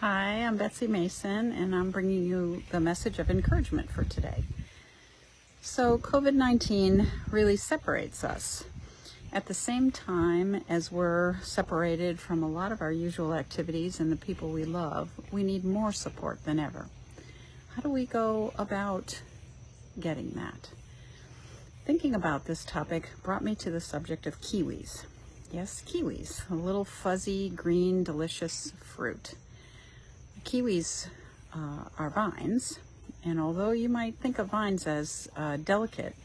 Hi, I'm Betsy Mason, and I'm bringing you the message of encouragement for today. So COVID-19 really separates us. At the same time as we're separated from a lot of our usual activities and the people we love, we need more support than ever. How do we go about getting that? Thinking about this topic brought me to the subject of kiwis. Yes, kiwis, a little fuzzy, green, delicious fruit. Kiwis are vines, and although you might think of vines as delicate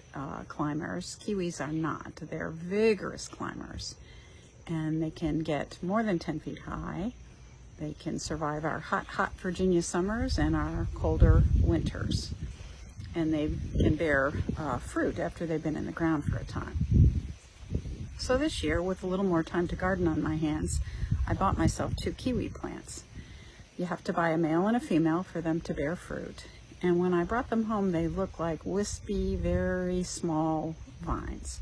climbers, kiwis are not. They're vigorous climbers, and they can get more than 10 feet high. They can survive our hot Virginia summers and our colder winters, and they can bear fruit after they've been in the ground for a time. So this year, with a little more time to garden on my hands, I bought myself 2 kiwi plants. You have to buy a male and a female for them to bear fruit. And when I brought them home, they look like wispy, very small vines.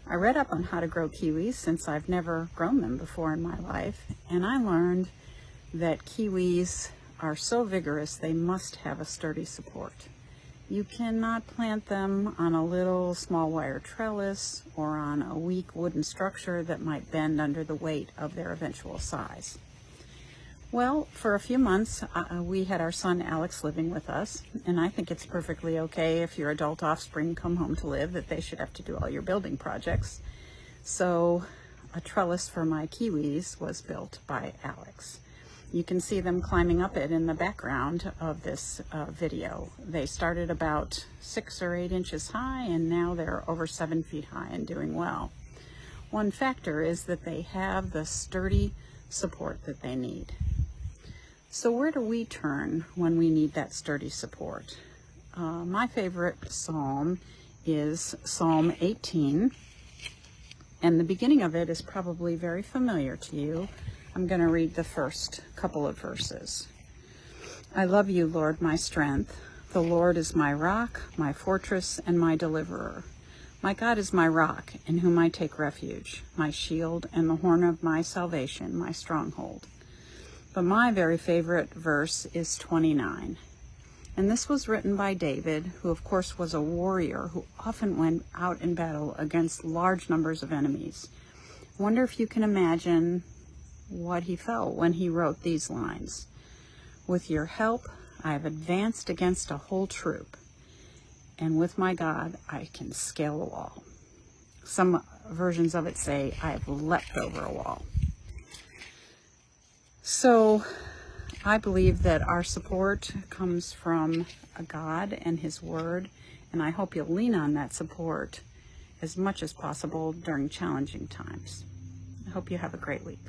I read up on how to grow kiwis since I've never grown them before in my life, and I learned that kiwis are so vigorous they must have a sturdy support. You cannot plant them on a little small wire trellis or on a weak wooden structure that might bend under the weight of their eventual size. Well, for a few months, we had our son Alex living with us, and I think it's perfectly okay if your adult offspring come home to live that they should have to do all your building projects. So a trellis for my kiwis was built by Alex. You can see them climbing up it in the background of this video. They started about 6 or 8 inches high, and now they're over 7 feet high and doing well. One factor is that they have the sturdy support that they need. So where do we turn when we need that sturdy support? My favorite psalm is Psalm 18, and the beginning of it is probably very familiar to you. I'm going to read the first couple of verses. I love you, Lord, my strength. The Lord is my rock, my fortress, and my deliverer. My God is my rock, in whom I take refuge, my shield and the horn of my salvation, my stronghold. But my very favorite verse is 29. And this was written by David, who of course was a warrior who often went out in battle against large numbers of enemies. I wonder if you can imagine what he felt when he wrote these lines. With your help, I have advanced against a whole troop, and with my God, I can scale a wall. Some versions of it say, I have leapt over a wall. So I believe that our support comes from God and His Word, and I hope you'll lean on that support as much as possible during challenging times. I hope you have a great week.